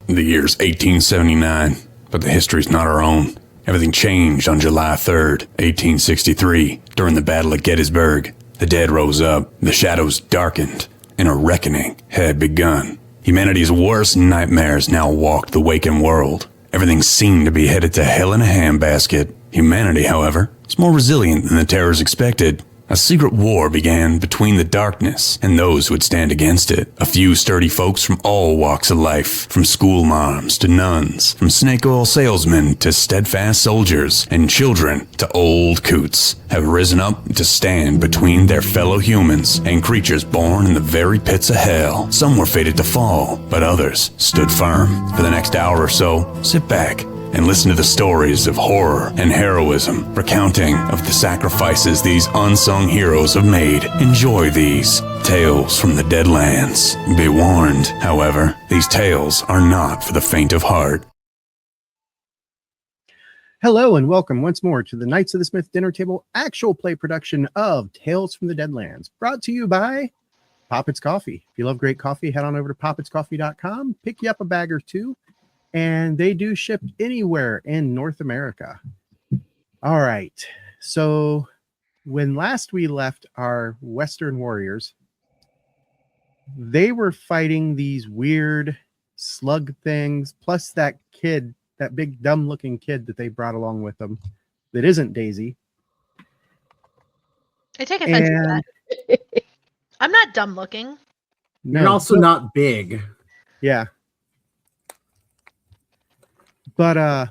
The year's 1879, but the history's not our own. Everything changed on July 3rd, 1863, during the Battle of Gettysburg. The dead rose up, the shadows darkened, and a reckoning had begun. Humanity's worst nightmares now walked the waking world. Everything seemed to be headed to hell in a handbasket. Humanity, however, is more resilient than the terrors expected. A secret war began between the darkness and those who would stand against it. A few sturdy folks from all walks of life, from school moms to nuns, from snake oil salesmen to steadfast soldiers, and children to old coots, have risen up to stand between their fellow humans and creatures born in the very pits of hell. Some were fated to fall, but others stood firm. For the next hour or so, sit back and listen to the stories of horror and heroism, recounting of the sacrifices these unsung heroes have made. Enjoy these tales from the Deadlands. Be warned, however, these tales are not for the faint of heart. Hello and welcome once more to the Knights of the Smith Dinner Table actual play production of Tales from the Deadlands, brought to you by Poppets Coffee. If you love great coffee, head on over to poppetscoffee.com, pick you up a bag or two, and they do ship anywhere in North America. All right. So when last we left our Western warriors, they were fighting these weird slug things, plus that kid, that big dumb looking kid that they brought along with them that isn't Daisy. I take offense to that. I'm not dumb looking. No. You're also not big. Yeah. But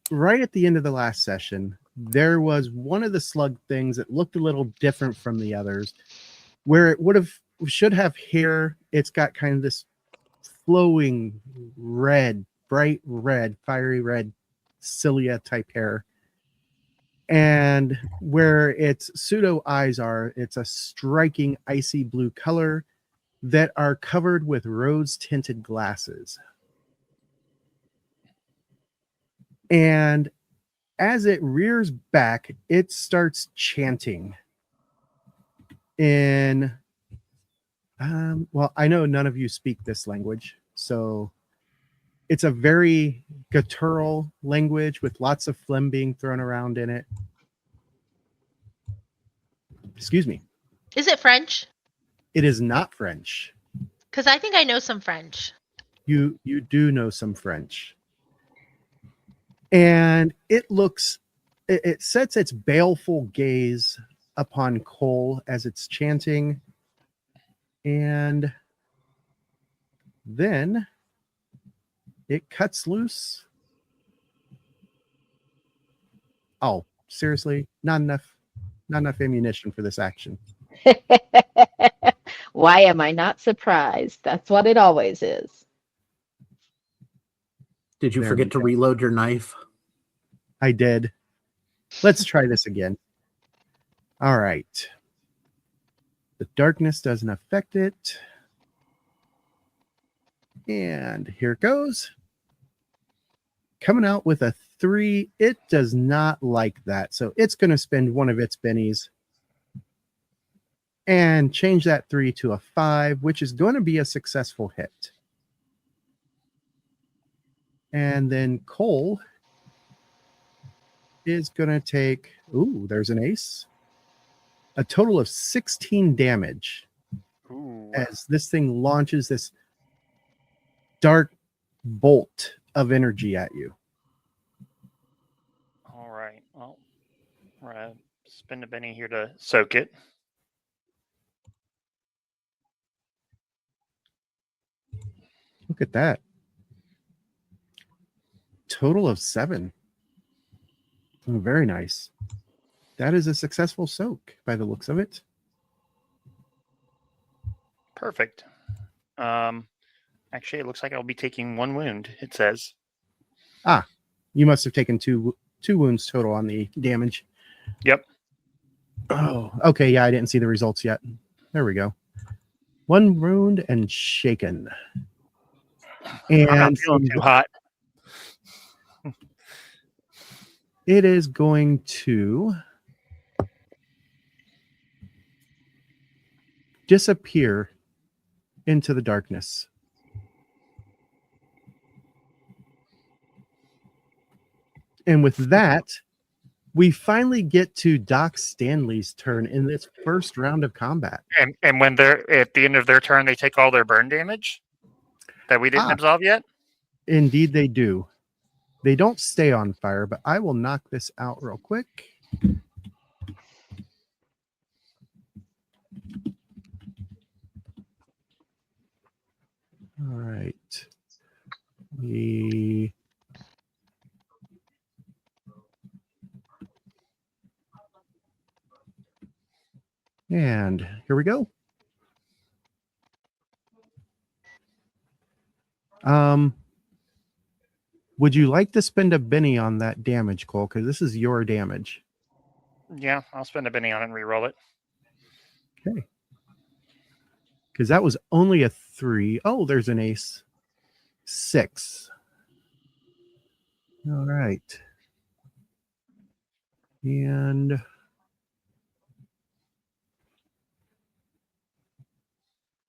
right at the end of the last session, there was one of the slug things that looked a little different from the others, where it should have hair. It's got kind of this flowing red, bright red, fiery red cilia type hair. And where its pseudo eyes are, it's a striking icy blue color that are covered with rose tinted glasses. And as it rears back, it starts chanting in, well, I know none of you speak this language, so it's a very guttural language with lots of phlegm being thrown around in it. Excuse me. Is it French? It is not French. Because I think I know some French. You do know some French. And it sets its baleful gaze upon Cole as it's chanting. And then it cuts loose. Oh, seriously? Not enough ammunition for this action. Why am I not surprised? That's what it always is. Did you forget to reload your knife? I did. Let's try this again. All right. The darkness doesn't affect it. And here it goes. Coming out with a 3. It does not like that. So it's going to spend one of its bennies and change that 3 to a 5, which is going to be a successful hit. And then Cole is going to take, ooh, there's an ace, a total of 16 damage. Ooh. As this thing launches this dark bolt of energy at you. All right. Well, we're going to spend a Benny here to soak it. Look at that. Total of 7. Oh, very nice. That is a successful soak by the looks of it. Perfect. Actually, it looks like I'll be taking 1 wound, it says. Ah, you must have taken two wounds total on the damage. Yep. Oh, okay. Yeah, I didn't see the results yet. There we go. 1 wound and shaken. And I'm not feeling too hot. It is going to disappear into the darkness. And with that, we finally get to Doc Stanley's turn in this first round of combat. And when they're at the end of their turn, they take all their burn damage that we didn't absolve yet. Indeed, they do. They don't stay on fire, but I will knock this out real quick. All right. And here we go. Would you like to spend a Benny on that damage, Cole? Because this is your damage. Yeah, I'll spend a Benny on it and re-roll it. Okay. Because that was only a 3. Oh, there's an ace. 6. All right. And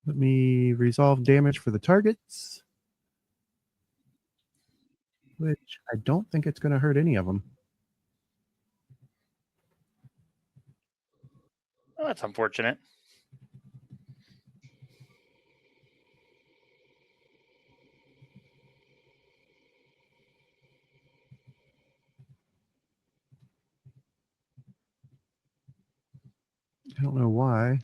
let me resolve damage for the targets, which I don't think it's going to hurt any of them. Oh, that's unfortunate. I don't know why.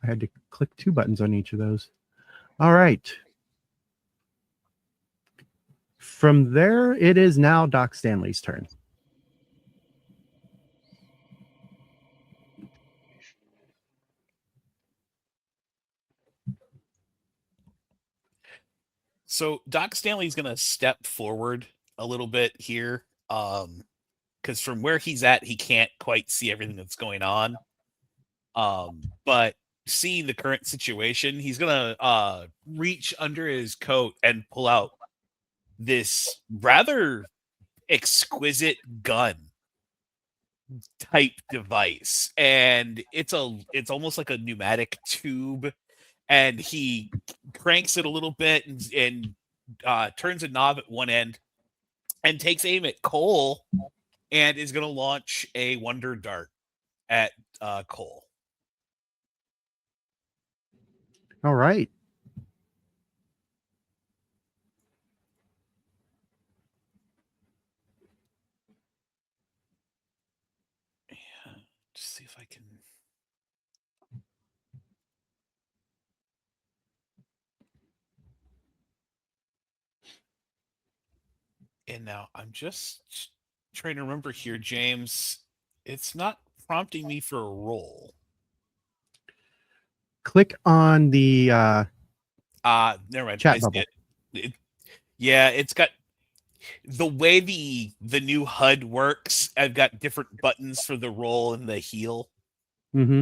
I had to click 2 buttons on each of those. All right. From there, it is now Doc Stanley's turn. So Doc Stanley's going to step forward a little bit here, because from where he's at, he can't quite see everything that's going on. But seeing the current situation, he's going to reach under his coat and pull out this rather exquisite gun type device, and it's almost like a pneumatic tube, and he cranks it a little bit and turns a knob at one end and takes aim at Cole and is going to launch a wonder dart at Cole. All right. Yeah, just see if I can. And now I'm just trying to remember here, James. It's not prompting me for a roll. Click on the never mind. Chat bubble. Yeah, it's got the way the new HUD works. I've got different buttons for the roll and the heal. Mm-hmm.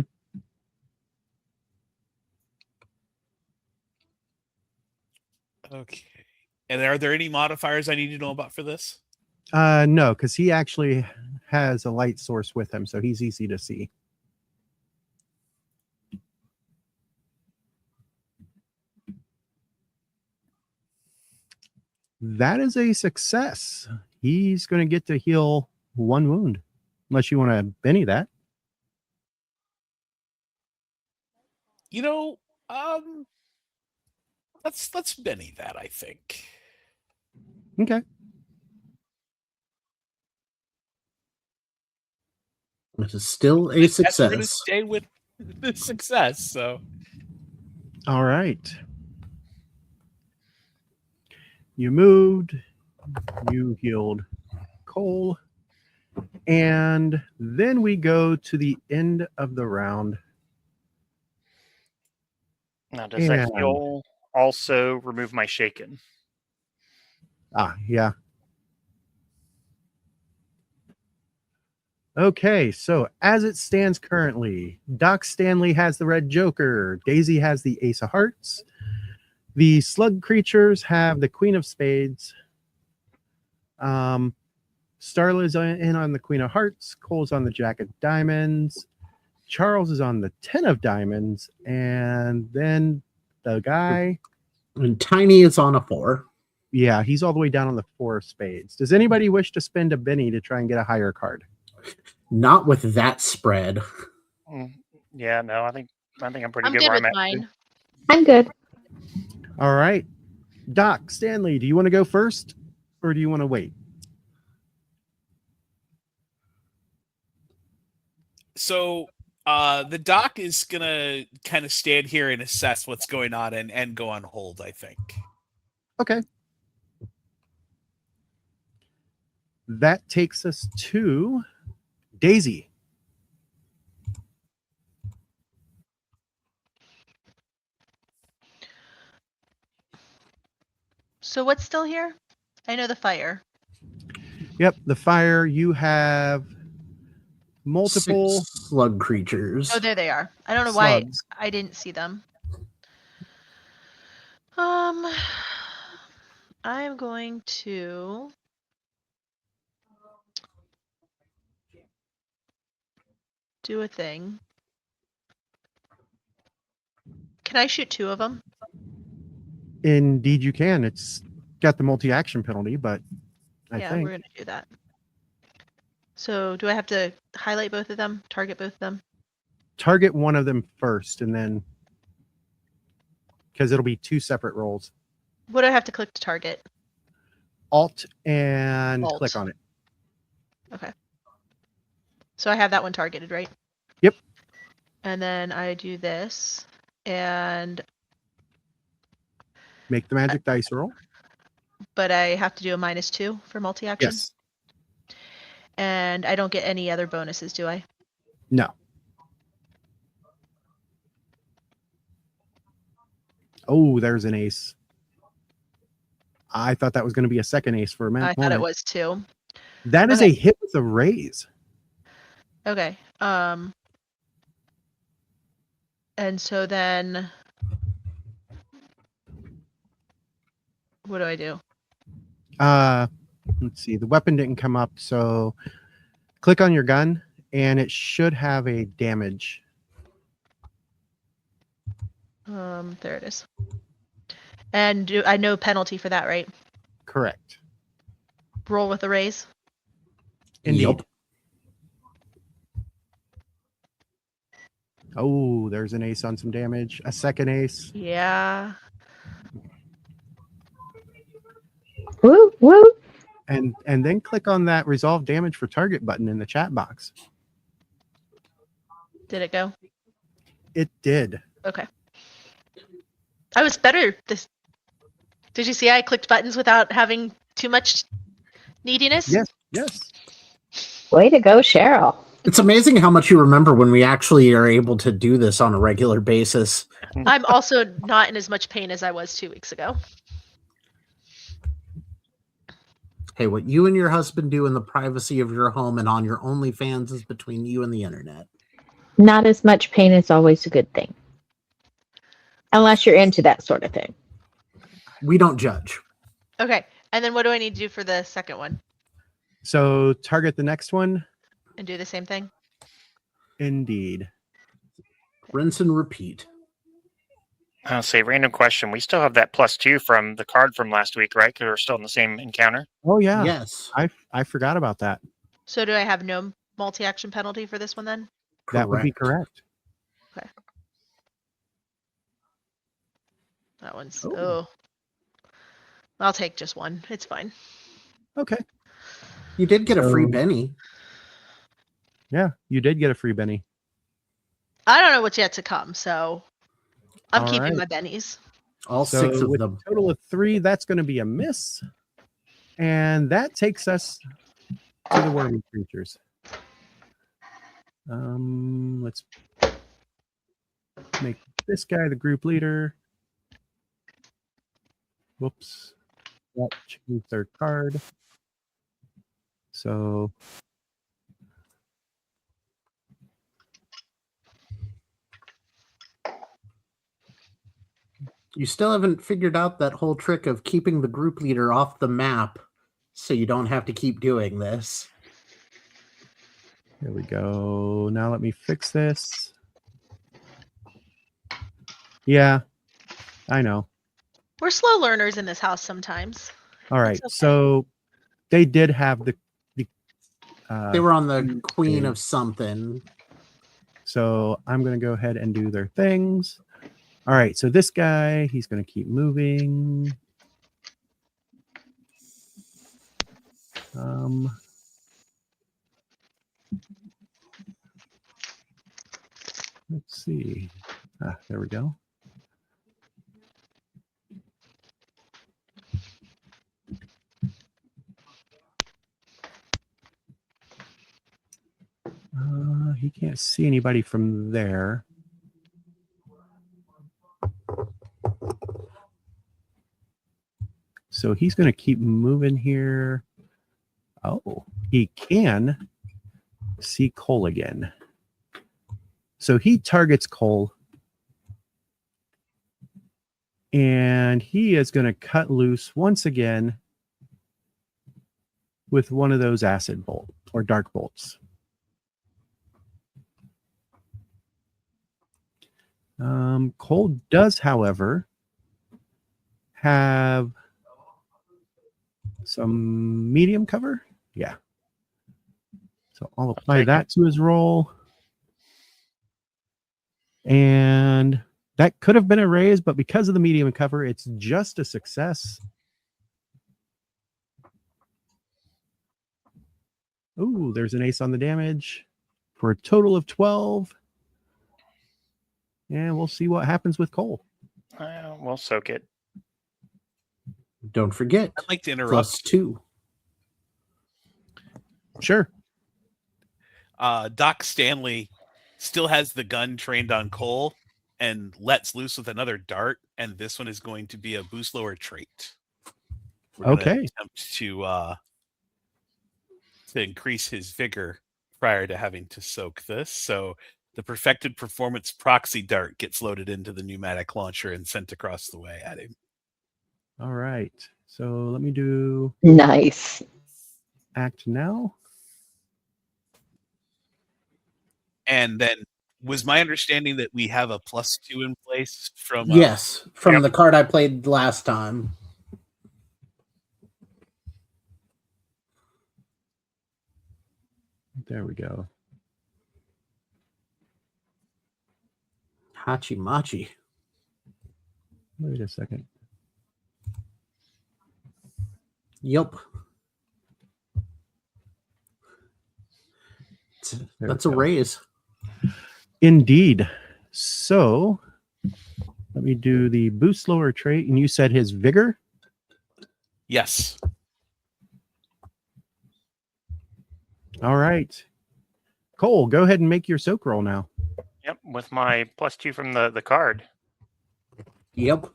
Okay. And are there any modifiers I need to know about for this? No, because he actually has a light source with him, so he's easy to see. That is a success. He's going to get to heal 1 wound, unless you want to Benny that. You know, let's Benny that, I think. Okay. This is still a success. We're going to stay with the success. So, all right. You moved. You healed Cole. And then we go to the end of the round. Now, does that heal also remove my shaken? Yeah. Okay, so as it stands currently, Doc Stanley has the red joker. Daisy has the ace of hearts. The slug creatures have the queen of spades. Starla's in on the queen of hearts. Cole's on the jack of diamonds. Charles is on the 10 of diamonds. And then the guy And Tiny is on a 4. Yeah, he's all the way down on the 4 of spades. Does anybody wish to spend a Benny to try and get a higher card? Not with that spread. Yeah, no, I think I'm pretty I'm good good where with I'm at. mine. I'm good. All right. Doc, Stanley, do you want to go first or do you want to wait? So the doc is gonna kind of stand here and assess what's going on and go on hold, I think. Okay. That takes us to Daisy. So what's still here? I know the fire. Yep, the fire. You have multiple 6 slug creatures. Oh, there they are. I don't know why slugs. I didn't see them. I'm going to do a thing. Can I shoot 2 of them? Indeed, you can. It's got the multi-action penalty, but I Yeah, think we're gonna do that. So do I have to highlight both of them? Target both of them? target one of them first, and then because it'll be 2 separate rolls. What do I have to click to target? Alt and Alt. click on it. Okay. So I have that one targeted, right? Yep. And then I do this and Make the magic dice roll. but I have to do a -2 for multi-action. Yes. And I don't get any other bonuses, do I? No. Oh, there's an ace. I thought that was going to be a second ace for a minute. I thought it was too. That is Okay. a hit with a raise. Okay. And so then what do I do? Let's see. The weapon didn't come up, so click on your gun, and it should have a damage. There it is. And I know penalty for that, right? Correct. Roll with a raise. Indeed. Yep. Oh, there's an ace on some damage. A second ace. Yeah. Woo, woo. And then click on that resolve damage for target button in the chat box. Did it go? It did. Okay. I was better this. Did you see I clicked buttons without having too much neediness? Yes. Yes. Way to go, Cheryl. It's amazing how much you remember when we actually are able to do this on a regular basis. I'm also not in as much pain as I was 2 weeks ago. Hey, what you and your husband do in the privacy of your home and on your OnlyFans is between you and the internet. Not as much pain is always a good thing. Unless you're into that sort of thing. We don't judge. Okay. And then what do I need to do for the second one? So target the next one. And do the same thing? Indeed. Rinse and repeat. I'll say random question. We still have that +2 from the card from last week, right? Because we're still in the same encounter. Oh yeah. Yes. I forgot about that. So do I have no multi-action penalty for this one then? That would be correct. That one's Oh. oh. I'll take just one. It's fine. Okay. You did get a free So- Benny. Yeah, you did get a free Benny. I don't know what's yet to come, so I'm All keeping right. my bennies. All So 6 of with them. a total of 3, that's going to be a miss. And that takes us to the wormy creatures. Let's make this guy the group leader. Whoops. That changed their card. So You still haven't figured out that whole trick of keeping the group leader off the map so you don't have to keep doing this. here we go. Now let me fix this. Yeah, I know. We're slow learners in this house sometimes. All right. okay. So they did have the They were on the queen of something. So I'm going to go ahead and do their things. All right. So this guy, he's going to keep moving. Let's see. There we go. He can't see anybody from there. So he's going to keep moving here. Oh, he can see Cole again. So he targets Cole. And he is going to cut loose once again with one of those acid bolt or dark bolts. Cole does, however, have some medium cover. Yeah. So I'll apply that to his roll. And that could have been a raise, but because of the medium cover, it's just a success. Ooh, there's an ace on the damage for a total of 12. And we'll see what happens with Cole. We'll soak it. Don't forget. I'd like to interrupt. +2. Sure. Doc Stanley still has the gun trained on Cole and lets loose with another dart, and this one is going to be a boost lower trait. We're gonna Okay. attempt to increase his vigor prior to having to soak this. So the perfected performance proxy dart gets loaded into the pneumatic launcher and sent across the way at him. All right. So let me do Nice. act now. And then was my understanding that we have a +2 in place from Yes, from Yep. the card I played last time. There we go. Hachi Machi. Wait a second. Yep. That's a raise. Indeed. So let me do the boost lower trait. And you said his vigor? Yes. All right. Cole, go ahead and make your soak roll now. Yep, with my +2 from the card. Yep.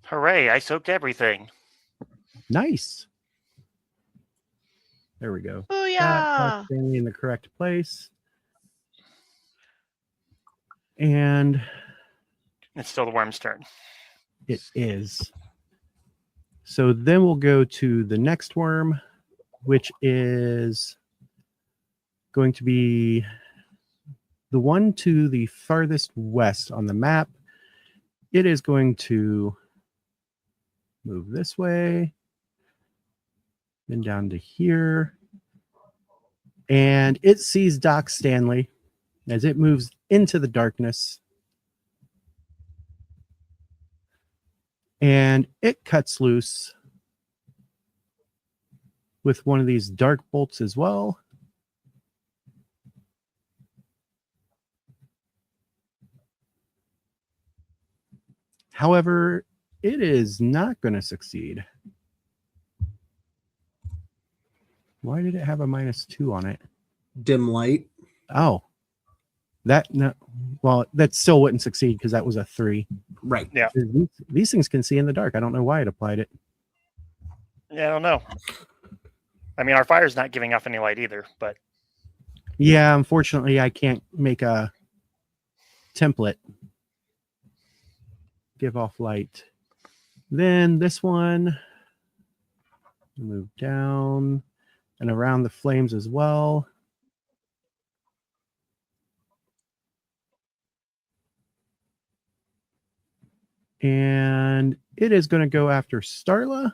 Hooray, I soaked everything. Nice. There we go. Booyah! Standing in the correct place. And It's still the worm's turn. it is. So then we'll go to the next worm, which is going to be the one to the farthest west on the map. It is going to move this way, then down to here. And it sees Doc Stanley as it moves into the darkness. And it cuts loose with one of these dark bolts as well. However, it is not going to succeed. Why did it have a -2 on it? Dim light. Oh, well, that still wouldn't succeed because that was a 3. Right. Yeah. These things can see in the dark. I don't know why it applied it. Yeah, I don't know. I mean, our fire's not giving off any light either, but Yeah, unfortunately, I can't make a template give off light. Then this one Move down and around the flames as well. And it is going to go after Starla.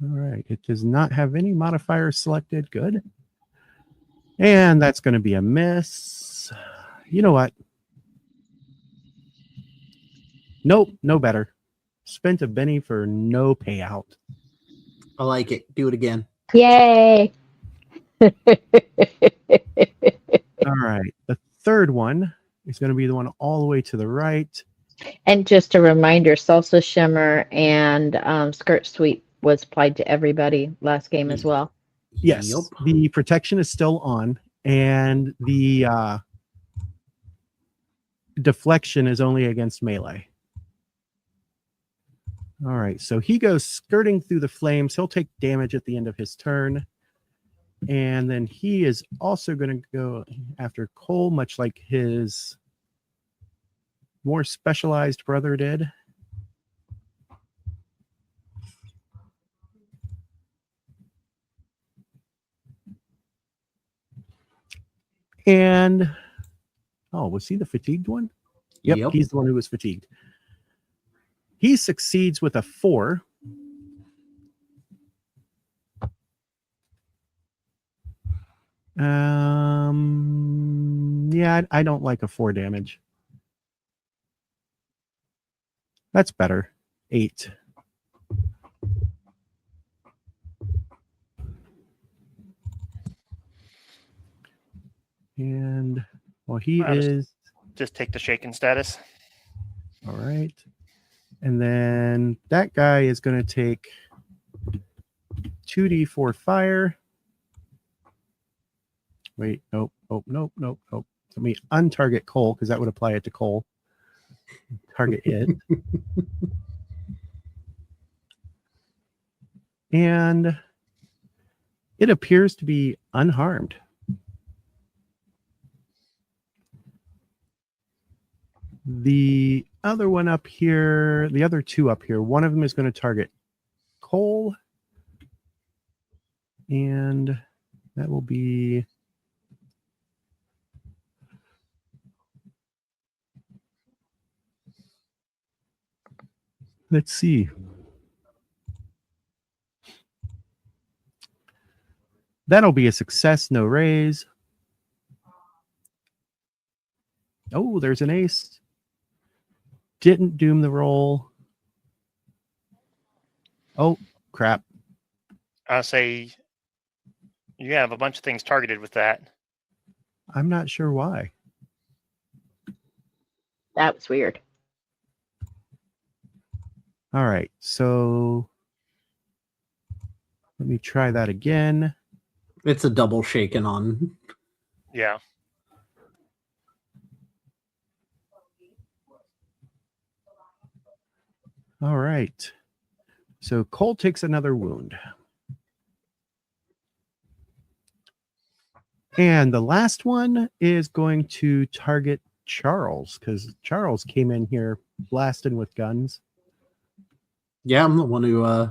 All right. It does not have any modifiers selected. Good. And that's going to be a miss. You know what? Nope. No better. Spent a Benny for no payout. I like it. Do it again. Yay! All right. The third one is going to be the one all the way to the right. And just a reminder, Salsa Shimmer and Skirt Sweep was applied to everybody last game as well. Yes. Yep. The protection is still on, and the deflection is only against melee. All right. So he goes skirting through the flames. He'll take damage at the end of his turn. And then he is also going to go after Cole, much like his more specialized brother did. And, oh, was he the fatigued one? Yep, he's the one who was fatigued. He succeeds with a 4. Yeah, I don't like a 4 damage. That's better. 8. And well, he is just take the shaken status. All right. And then that guy is going to take 2d4 fire. Wait, nope. Let me untarget Cole, because that would apply it to Cole. Target it. And it appears to be unharmed. The other one up here, the other two up here, one of them is going to target Cole. And that will be... Let's see. That'll be a success, no raise. Oh, there's an ace. Didn't doom the roll. Oh, crap. I'll say you have a bunch of things targeted with that. I'm not sure why. That was weird. All right, so let me try that again. It's a double shaken on. Yeah. All right. So Cole takes another wound. And the last one is going to target Charles, because Charles came in here blasting with guns. Yeah, I'm the one who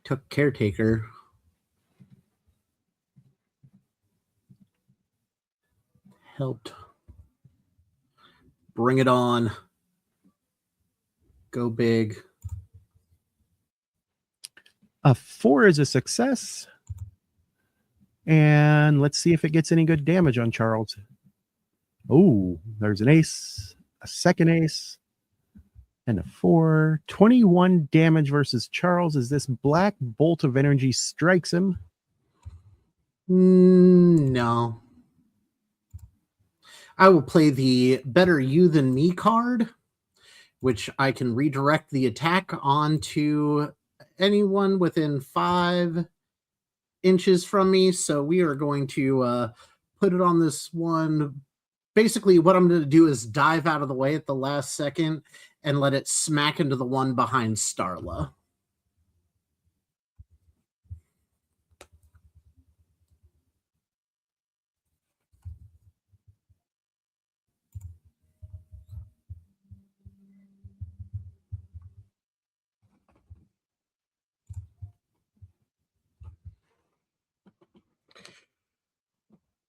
took caretaker. Helped. Bring it on. Go big. A 4 is a success. And let's see if it gets any good damage on Charles. Oh, there's an ace, a second ace, and a 4. 21 damage versus Charles as this black bolt of energy strikes him. No. I will play the better you than me card, which I can redirect the attack onto anyone within 5 inches from me. So we are going to put it on this one. Basically, what I'm going to do is dive out of the way at the last second and let it smack into the one behind Starla.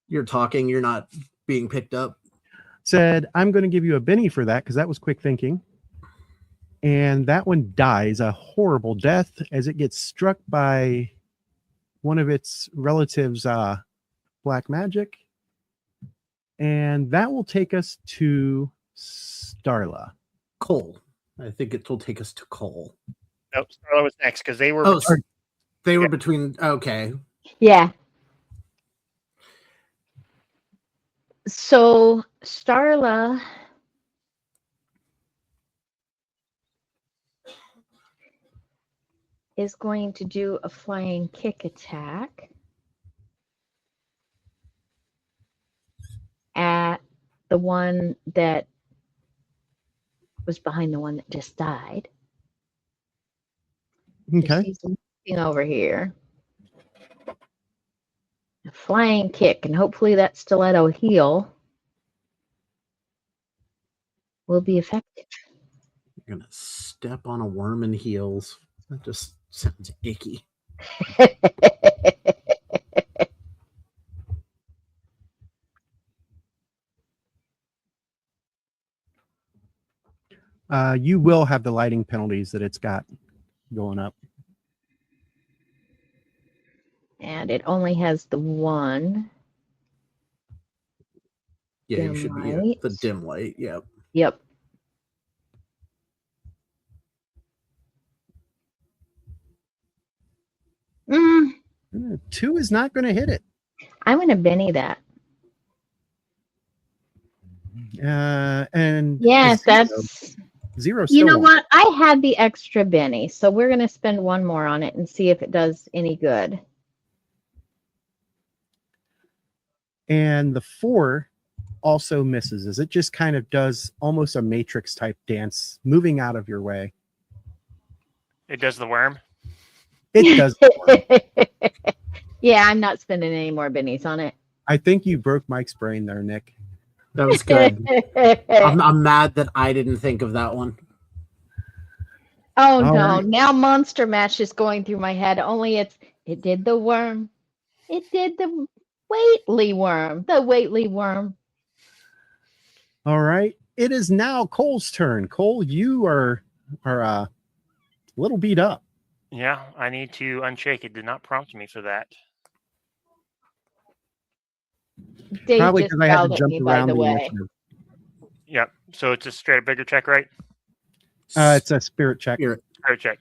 You're talking, you're not being picked up. Said, I'm going to give you a Benny for that because that was quick thinking. And that one dies a horrible death as it gets struck by one of its relatives' black magic. And that will take us to Starla. Cole. I think it will take us to Cole. Nope, Starla was next because they were. Oh, they were between. Okay. Yeah. So Starla is going to do a flying kick attack at the one that was behind the one that just died. Okay. She's looking over here. A flying kick, and hopefully that stiletto heel will be effective. You're gonna step on a worm in heels. That just sounds icky. You will have the lighting penalties that it's got going up. And it only has the one. Yeah, you Dim should be light. at the dim light. Yep. Yep. Mm, 2 is not going to hit it. I'm going to Benny that. And Yes, zero. that's. Zero. You Still know won't. what? I had the extra Benny, so we're going to spend one more on it and see if it does any good. And the 4 also misses as it just kind of does almost a Matrix type dance, moving out of your way. It does the worm. It does. Yeah, I'm not spending any more Bennies on it. I think you broke Mike's brain there, Nick. That was good. I'm mad that I didn't think of that one. Oh no, right. now Monster Mash is going through my head. Only it did the worm. It did the Whately worm. The Whately worm. All right. It is now Cole's turn. Cole, you are a little beat up. Yeah, I need to unshake. It did not prompt me for that. Dave Probably just because I had yelled to at jump me, by around the the way. initiative. Yep. So it's a straight up bigger check, right? It's a spirit check. Spirit. Spirit check.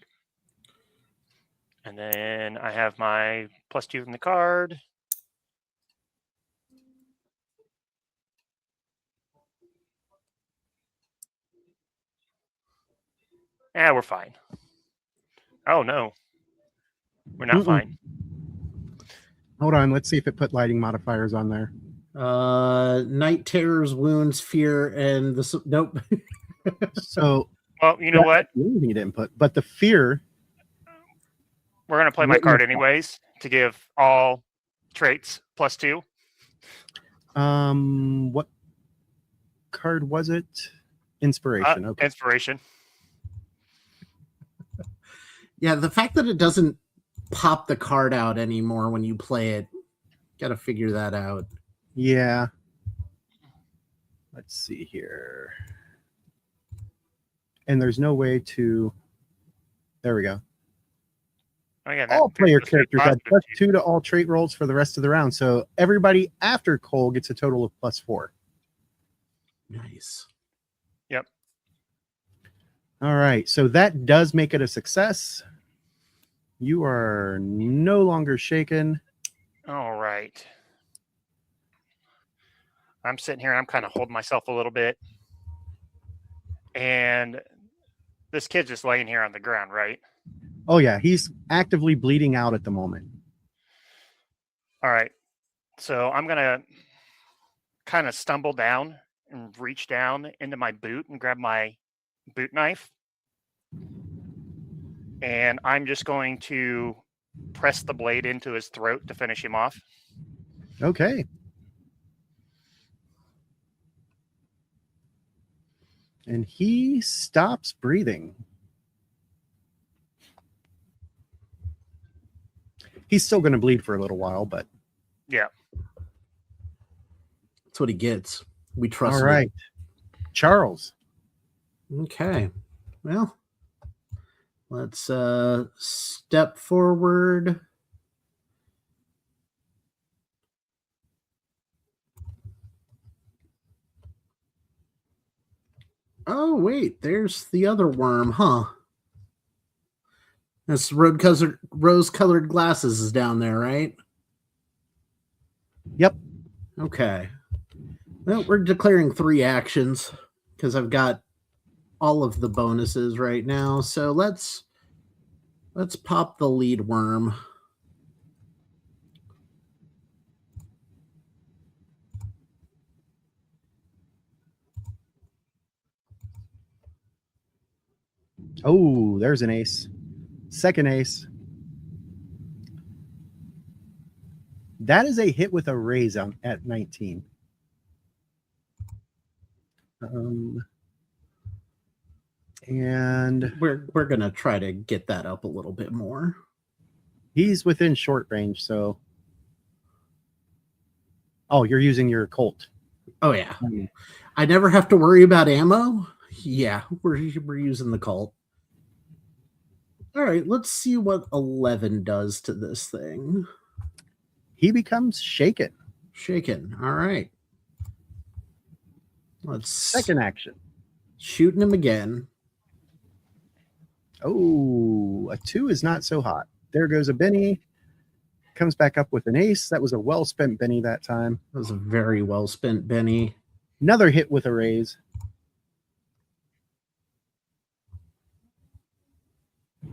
And then I have my +2 from the card. Yeah, we're fine. Oh no, we're not fine. Hold on. Let's see if it put lighting modifiers on there. Night terrors, wounds, fear, and the nope. So, well, you know what? The only thing you didn't put, but the fear. We're gonna play my card anyways to give all traits +2. What card was it? Inspiration. Okay. Inspiration. Yeah, the fact that it doesn't pop the card out anymore when you play it, got to figure that out. Yeah. Let's see here. And there's no way to. There we go. Oh yeah. All player characters have +2 to all trait rolls for the rest of the round. So everybody after Cole gets a total of +4. Nice. Yep. All right. So that does make it a success. You are no longer shaken. All right. I'm sitting here and I'm kind of holding myself a little bit. And this kid's just laying here on the ground, right? Oh, yeah. He's actively bleeding out at the moment. All right. So I'm going to kind of stumble down and reach down into my boot and grab my boot knife. And I'm just going to press the blade into his throat to finish him off. Okay. And he stops breathing. He's still going to bleed for a little while, but yeah. That's what he gets. We trust All him. right. Charles. Okay. Well, let's step forward. Oh, wait, there's the other worm, huh? This rose-colored glasses is down there, right? Yep. Okay. Well, we're declaring 3 actions because I've got all of the bonuses right now. So let's pop the lead worm. Oh, there's an ace. Second ace. That is a hit with a raise at 19. And We're gonna try to get that up a little bit more. he's within short range, so. Oh, you're using your Colt. Oh yeah, I never have to worry about ammo. Yeah, we're using the Colt. All right, let's see what 11 does to this thing. He becomes shaken. Shaken. All right. Let's Second action. shooting him again. Oh, a 2 is not so hot. There goes a Benny. Comes back up with an ace. That was a well-spent Benny that time. That was a very well spent Benny. Another hit with a raise.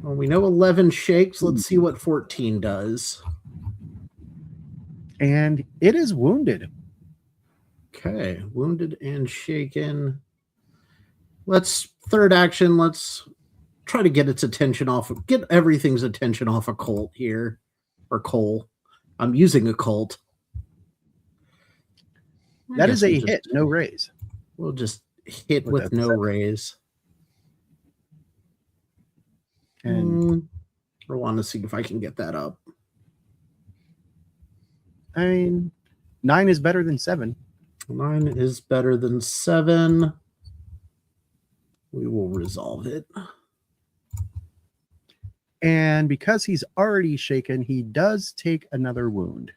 Well, we know 11 shakes. Let's see what 14 does. And it is wounded. Okay, wounded and shaken. Let's third action. Let's try to get its attention get everything's attention off a Colt here, or Cole. I'm using a Colt. That is a hit, no raise. We'll just hit With with a no 7. raise. And I want to see if I can get that up. I mean, 9 is better than 7. 9 is better than 7. We will resolve it. And because he's already shaken, he does take another wound.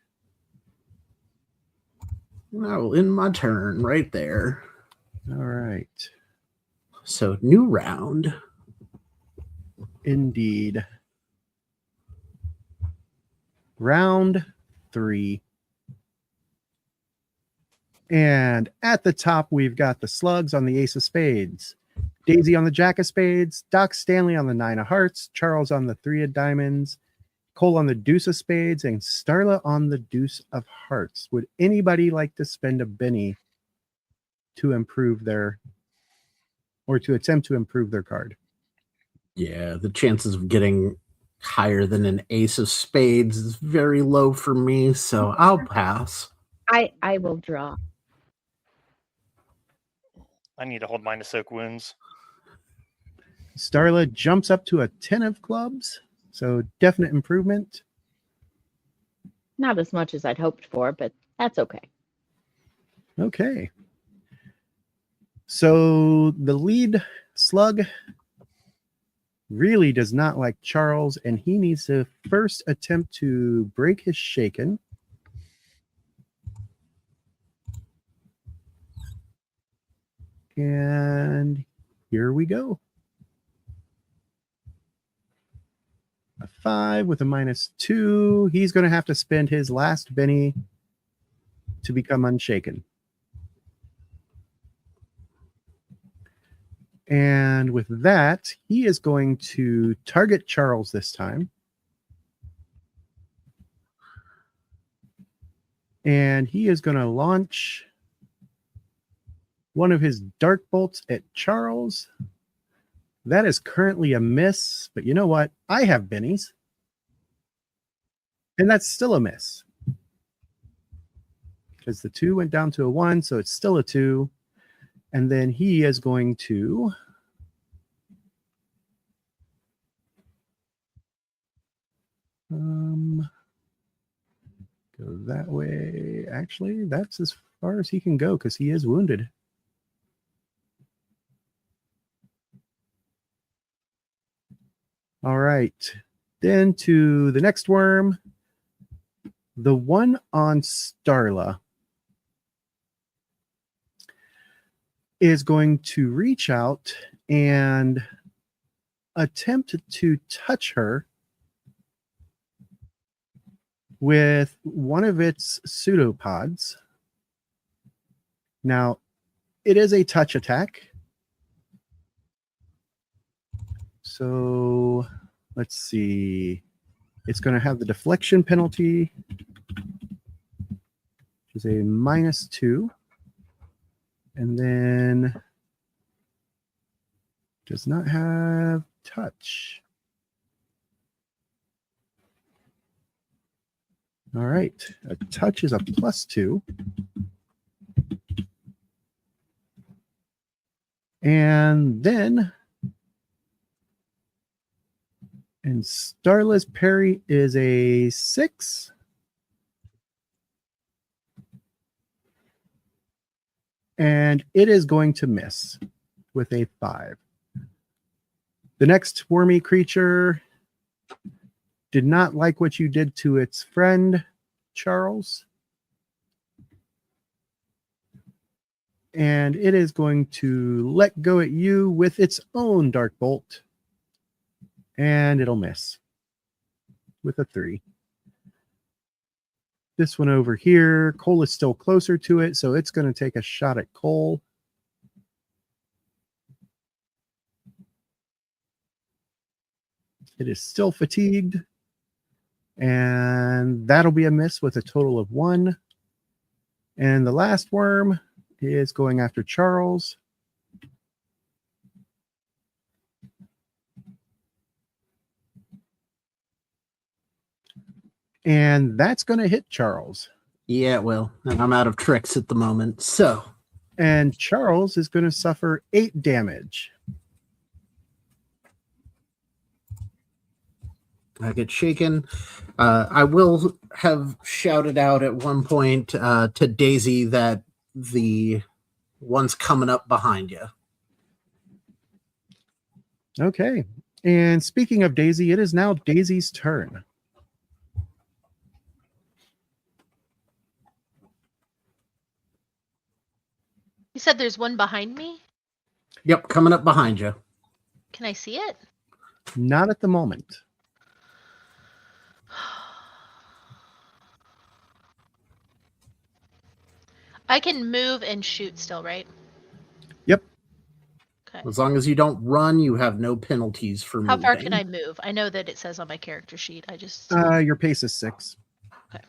Now, in my turn, right there. All right. So, new round. Indeed. Round 3. And at the top, we've got the Slugs on the Ace of Spades, Daisy on the Jack of Spades, Doc Stanley on the 9 of Hearts, Charles on the 3 of Diamonds, Cole on the Deuce of Spades, and Starla on the Deuce of Hearts. Would anybody like to spend a Benny to improve their, or to attempt to improve their card? Yeah, the chances of getting higher than an Ace of Spades is very low for me, so I'll pass. I will draw. I need to hold mine to soak wounds. Starla jumps up to a 10 of clubs, so definite improvement. Not as much as I'd hoped for, but that's okay. Okay. So the lead slug really does not like Charles, and he needs to first attempt to break his shaken. And here we go. A 5 with a -2. He's going to have to spend his last Benny to become unshaken. And with that, he is going to target Charles this time. And he is going to launch one of his dark bolts at Charles. That is currently a miss, but you know what? I have bennies. And that's still a miss. Because the 2 went down to a 1, so it's still a 2. And then he is going to go that way. Actually, that's as far as he can go because he is wounded. All right. Then to the next worm. The one on Starla is going to reach out and attempt to touch her with one of its pseudopods. Now, it is a touch attack. So let's see. It's going to have the deflection penalty, which is a -2. And then does not have touch. All right. A touch is a +2. And then, and Starla's parry is a 6. And it is going to miss with a 5. The next wormy creature did not like what you did to its friend, Charles. And it is going to let go at you with its own Dark Bolt. And it'll miss with a 3. This one over here, Cole is still closer to it, so it's going to take a shot at Cole. It is still fatigued. And that'll be a miss with a total of 1. And the last worm is going after Charles. And that's going to hit Charles. Yeah, it will. And I'm out of tricks at the moment. So. And Charles is going to suffer 8 damage. I get shaken. I will have shouted out at one point to Daisy that the one's coming up behind you. Okay. And speaking of Daisy, it is now Daisy's turn. You said there's one behind me? Yep, coming up behind you. Can I see it? Not at the moment. I can move and shoot still, right? Yep. Okay. As long as you don't run, you have no penalties for moving. How far can I move? I know that it says on my character sheet. I just... Your pace is 6. Okay.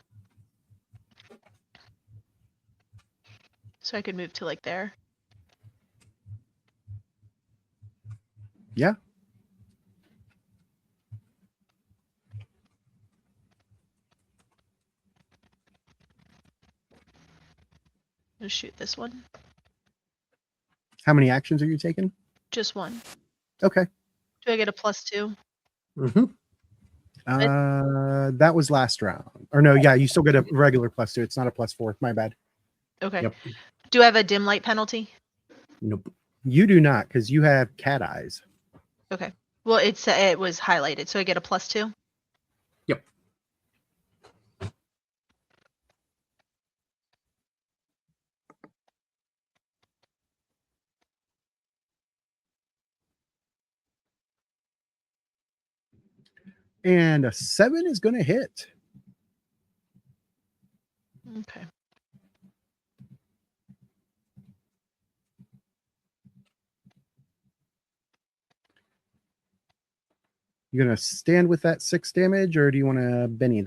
So I could move to like there? Yeah. I'll shoot this one. How many actions are you taking? Just one. Okay. Do I get a +2? Mm-hmm. That was last round. Or no, yeah, you still get a regular +2. It's not a +4. My bad. Okay. Yep. Do I have a dim light penalty? Nope. You do not, because you have cat eyes. Okay. Well, it was highlighted, so I get a +2? Yep. And a 7 is going to hit. Okay. You going to stand with that 6 damage, or do you want to Benny?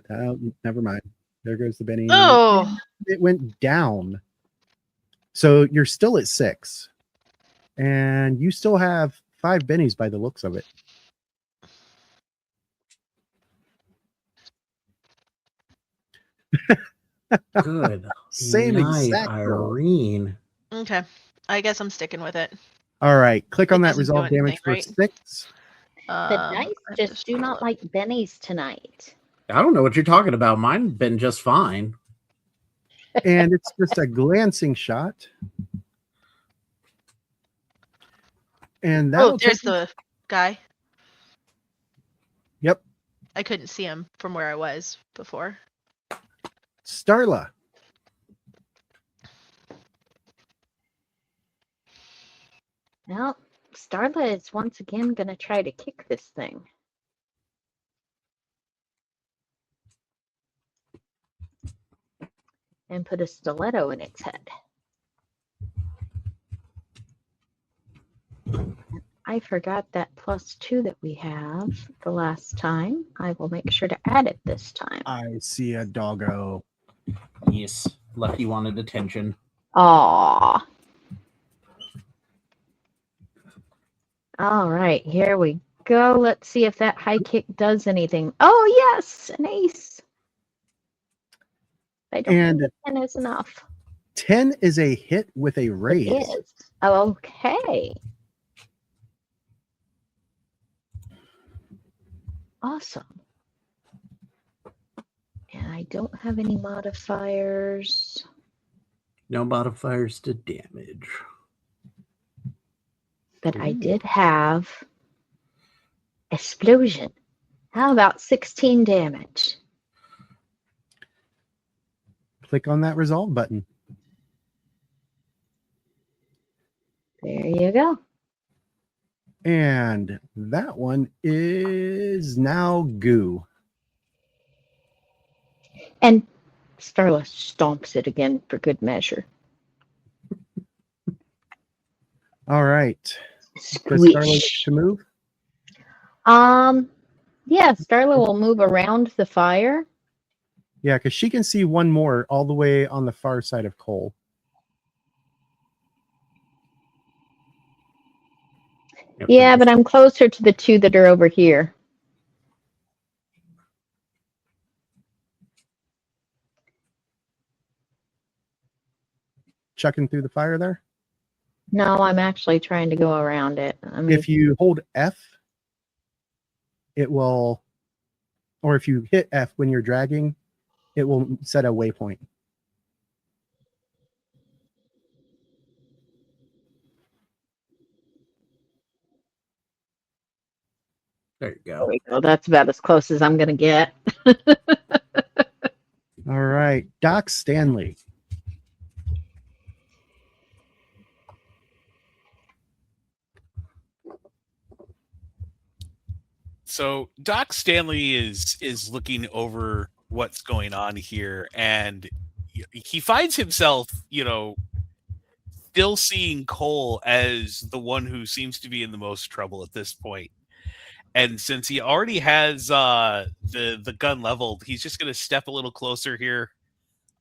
Never mind. There goes the Benny. Oh! It went down. So you're still at 6. And you still have 5 bennies by the looks of it. Good. Same night, exact roll. Irene. Okay. I guess I'm sticking with it. All right. Click on It that doesn't do resolve damage anything, for right? 6. The I dice have to just do not scroll up. like bennies tonight. I don't know what you're talking about. Mine's been just fine. And it's just a glancing shot. And that'll there's take the guy. Yep. I couldn't see him from where I was before. Starla. Well, Starla is once again going to try to kick this thing. And put a stiletto in its head. I forgot that +2 that we have the last time. I will make sure to add it this time. I see a doggo. Yes. Lucky wanted attention. Aw. All right, here we go. Let's see if that high kick does anything. Oh, yes, an ace. I don't And think 10 is enough. 10 is a hit with a It raise. is. Oh, okay. Awesome. And I don't have any modifiers. No modifiers to damage. But I did have explosion. How about 16 damage? Click on that resolve button. There you go. And that one is now goo. And Starla stomps it again for good measure. All right. Does Starla Squish. wish to move? Yeah, Starla will move around the fire. Yeah, because she can see one more all the way on the far side of Cole. Yep, Yeah, but I'm closer to the two that are over here. Chucking through the fire there. No, I'm actually trying to go around it. I mean, If you hold F, it will, or if you hit F when you're dragging, it will set a waypoint. There you there go. we go. That's about as close as I'm going to get. All right. Doc Stanley. So Doc Stanley is looking over what's going on here, and he finds himself, still seeing Cole as the one who seems to be in the most trouble at this point. And since he already has the gun leveled, he's just going to step a little closer here,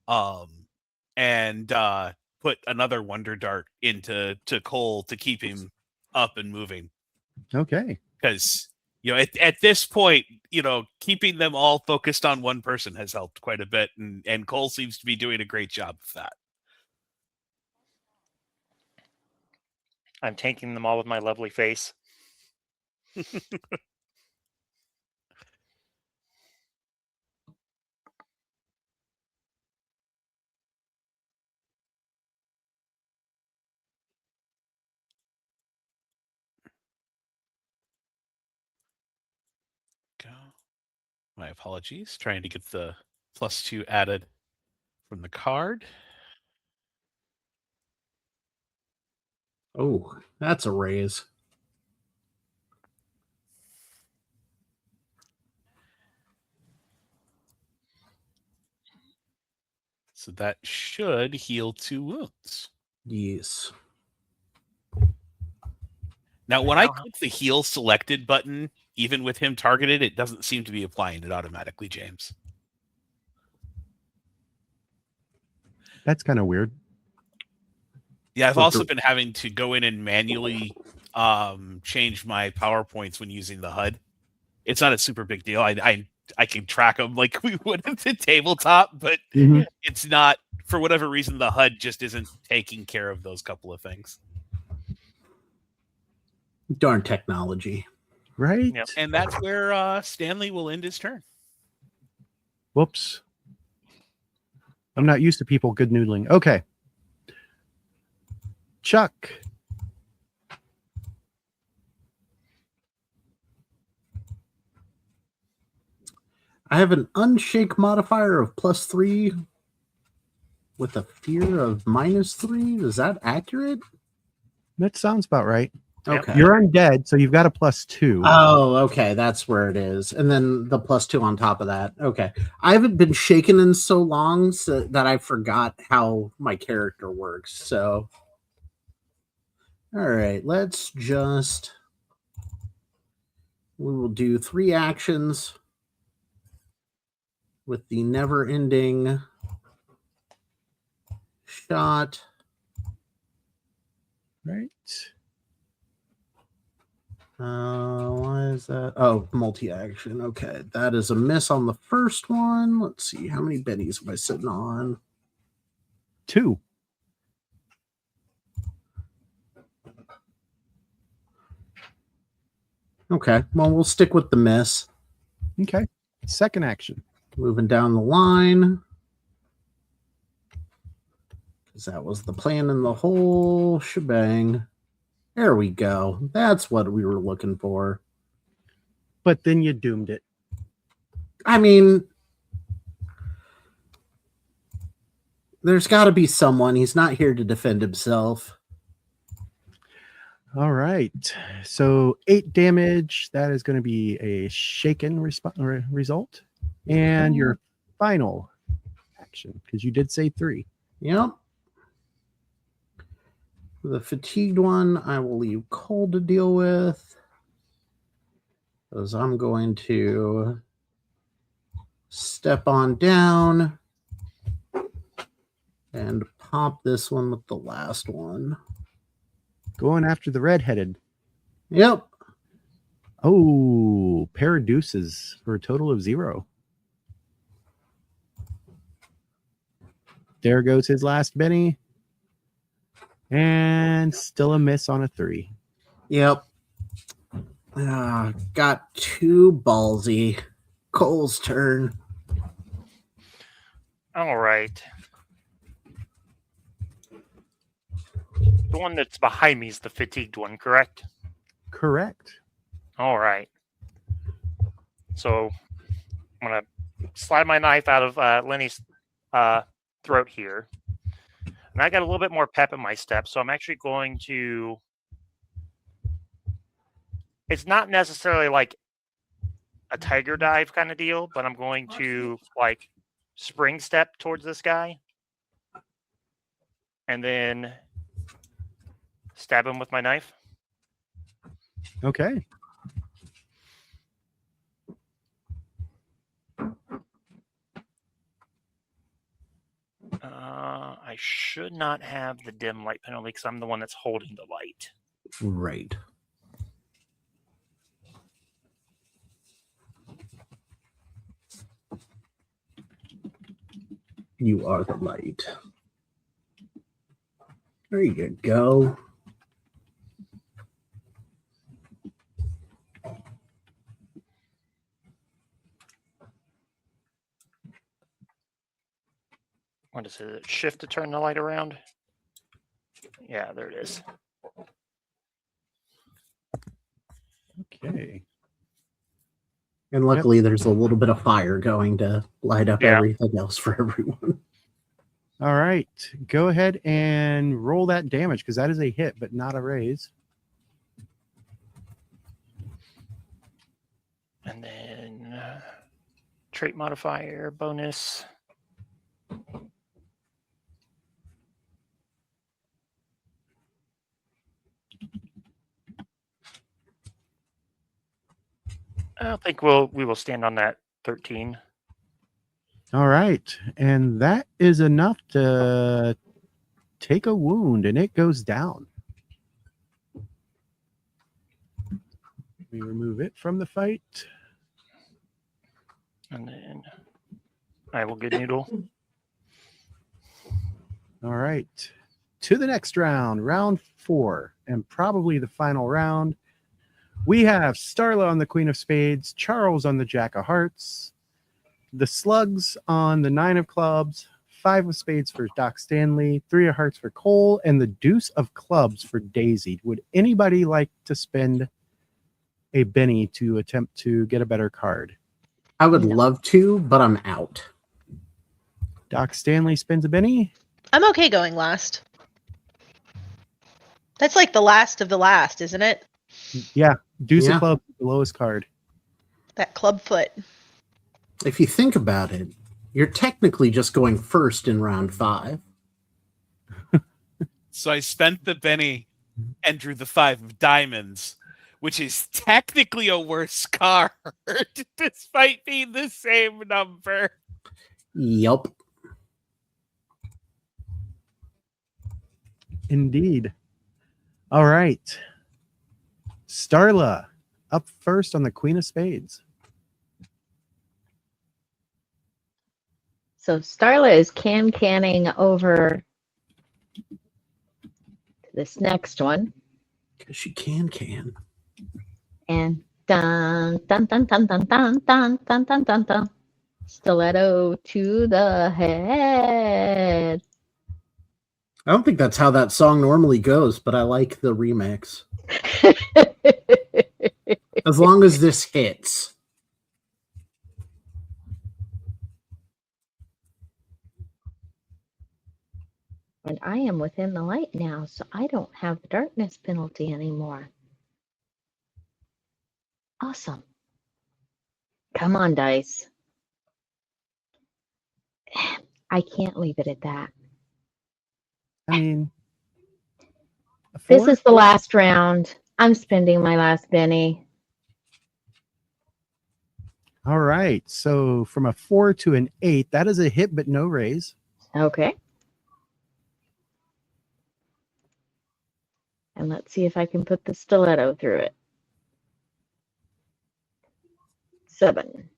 and put another Wonder Dart into Cole to keep him up and moving. Okay. Because at this point, keeping them all focused on one person has helped quite a bit, and Cole seems to be doing a great job of that. I'm tanking them all with my lovely face. Go. My apologies. Trying to get the +2 added from the card. Oh, that's a raise. So that should heal 2 wounds. Yes. Now, when I click the heal selected button, even with him targeted, it doesn't seem to be applying it automatically, James. That's kind of weird. Yeah, I've also been having to go in and manually change my PowerPoints when using the HUD. It's not a super big deal. I can track them like we would at the tabletop, but it's not, for whatever reason, the HUD just isn't taking care of those couple of things. Darn technology. Right? Yep. And that's where Stanley will end his turn. Whoops. I'm not used to people good noodling. Okay. Chuck. I have an unshake modifier of +3 with a fear of -3. Is that accurate? That sounds about right. Yep. Okay. You're undead, so you've got a +2. Oh, okay. That's where it is. And then the +2 on top of that. Okay. I haven't been shaken in so long that I forgot how my character works. So, all right. Let's just. We will do 3 actions with the never ending shot. Right. Why is that? Oh, multi-action. Okay, that is a miss on the first one. Let's see, how many bennies am I sitting on? 2. Okay, well, we'll stick with the miss. Okay. Second action. Moving down the line. Because that was the plan in the whole shebang. There we go. That's what we were looking for. But then you doomed it. I mean, there's got to be someone. He's not here to defend himself. All right. So 8 damage. That is going to be a shaken result. And your final action, because you did say 3. Yep. The fatigued one, I will leave Cole to deal with. Because I'm going to step on down and pop this one with the last one. Going after the redheaded. Yep. Oh, pair of deuces for a total of 0. There goes his last Benny. And still a miss on a 3. Yep. Got too ballsy. Cole's turn. All right. The one that's behind me is the fatigued one, correct? Correct. All right. So I'm going to slide my knife out of Lenny's throat here. And I got a little bit more pep in my step, so I'm actually going to... It's not necessarily like a tiger dive kind of deal, but I'm going to like spring step towards this guy. And then stab him with my knife. Okay. I should not have the dim light penalty because I'm the one that's holding the light. Right. You are the light. There you go. What is it? Shift to turn the light around? Yeah, there it is. Okay. And luckily, there's a little bit of fire going to light up everything else for everyone. All right. Go ahead and roll that damage because that is a hit, but not a raise. And then trait modifier bonus. I think we will stand on that 13. All right. And that is enough to take a wound, and it goes down. We remove it from the fight. And then I will get noodle. All right. To the next round, round 4, and probably the final round. We have Starla on the Queen of Spades, Charles on the Jack of Hearts, the Slugs on the 9 of Clubs, 5 of spades for Doc Stanley, 3 of hearts for Cole, and the deuce of clubs for Daisy. Would anybody like to spend a Benny to attempt to get a better card? I would love to, but I'm out. Doc Stanley spends a Benny. I'm okay going last. That's like the last of the last, isn't it? Yeah, deuce Yeah. of clubs, the lowest card. That club foot. If you think about it, you're technically just going first in round 5. So I spent the Benny and drew the 5 of diamonds, which is technically a worse card, despite being the same number. Yup. Indeed. All right. Starla up first on the Queen of Spades. So Starla is canning over this next one. Because she can. And dun dun dun dun dun dun dun dun dun dun dun. Stiletto to the head. I don't think that's how that song normally goes, but I like the remix. As long as this hits. And I am within the light now, so I don't have the darkness penalty anymore. Awesome. Come on, dice. I can't leave it at that. I mean, a This 4? is the last round. I'm spending my last Benny. All right. So from a 4 to an 8, that is a hit, but no raise. Okay. And let's see if I can put the stiletto through it. 7.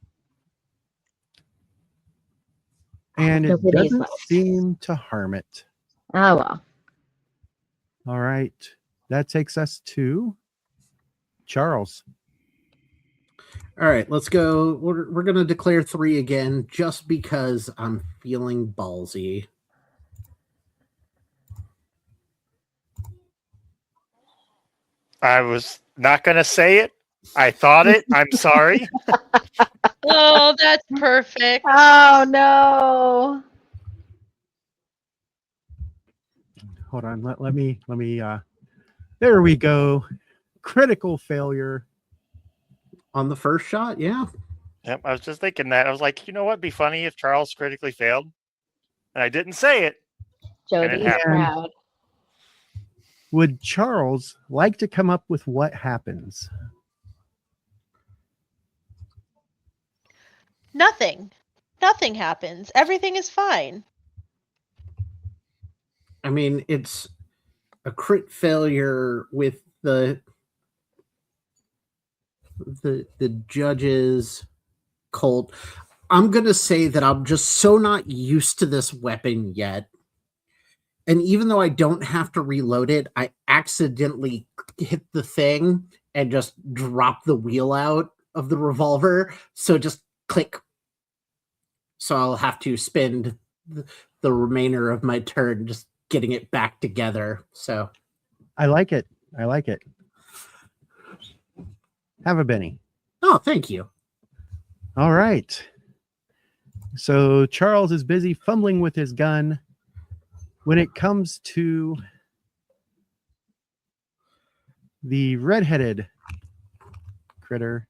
And it Nobody is doesn't left. seem to harm it. Oh, well. All right. That takes us to Charles. All right, let's go. We're going to declare 3 again just because I'm feeling ballsy. I was not going to say it. I thought it. I'm sorry. Oh, that's perfect. Oh, no. Hold on. Let me there we go. Critical failure. On the first shot, yeah. Yep, I was just thinking that. I was like, you know what would be funny if Charles critically failed? And I didn't say it. Jody is happened. proud. Would Charles like to come up with what happens? Nothing. Nothing happens. Everything is fine. I mean, it's a crit failure with the judge's Colt. I'm going to say that I'm just so not used to this weapon yet. And even though I don't have to reload it, I accidentally hit the thing and just drop the wheel out of the revolver. So just click. So I'll have to spend the remainder of my turn just getting it back together. So I like it. I like it. Have a Benny. Oh, thank you. All right. So Charles is busy fumbling with his gun. When it comes to the redheaded critter,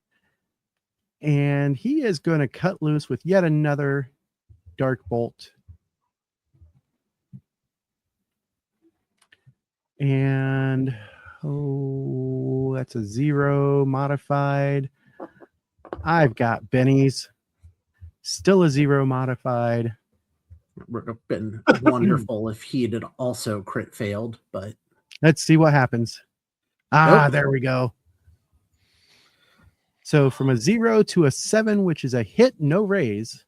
and he is going to cut loose with yet another dark bolt. And that's a 0 modified. I've got Bennies. Still a 0 modified. It would have been wonderful if he had also crit failed, but let's see what happens. Nope. There we go. So from a 0 to a 7, which is a hit, no raise.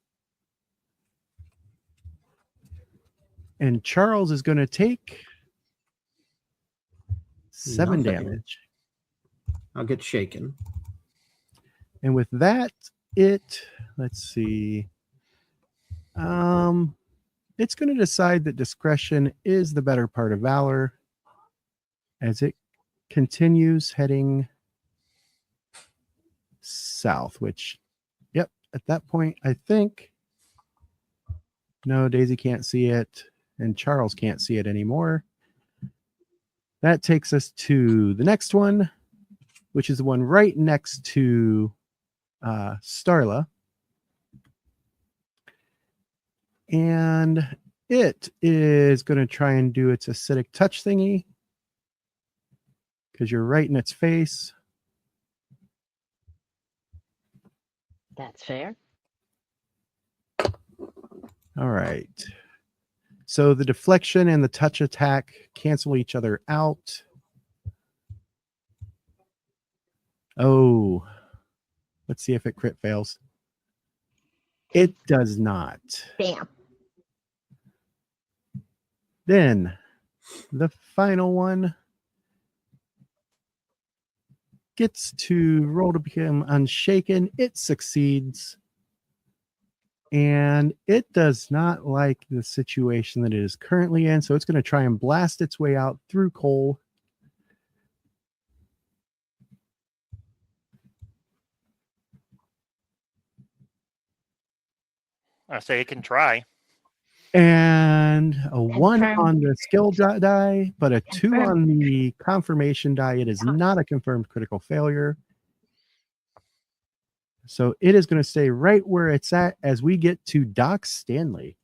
And Charles is going to take 7 Nothing. damage. I'll get shaken. And with that, let's see. it's going to decide that discretion is the better part of valor as it continues heading south, which, yep, at that point, I think, no, Daisy can't see it, and Charles can't see it anymore. That takes us to the next one, which is the one right next to Starla. And it is going to try and do its acidic touch thingy because you're right in its face. That's fair. All right. So the deflection and the touch attack cancel each other out. Oh, let's see if it crit fails. It does not. Damn. Then the final one gets to roll to become unshaken. It succeeds. And it does not like the situation that it is currently in. So it's going to try and blast its way out through Cole. I say it can try. And a 1 Confirm. on the skill die, but a 2 Confirm. on the confirmation die. It is not a confirmed critical failure. So it is going to stay right where it's at as we get to Doc Stanley.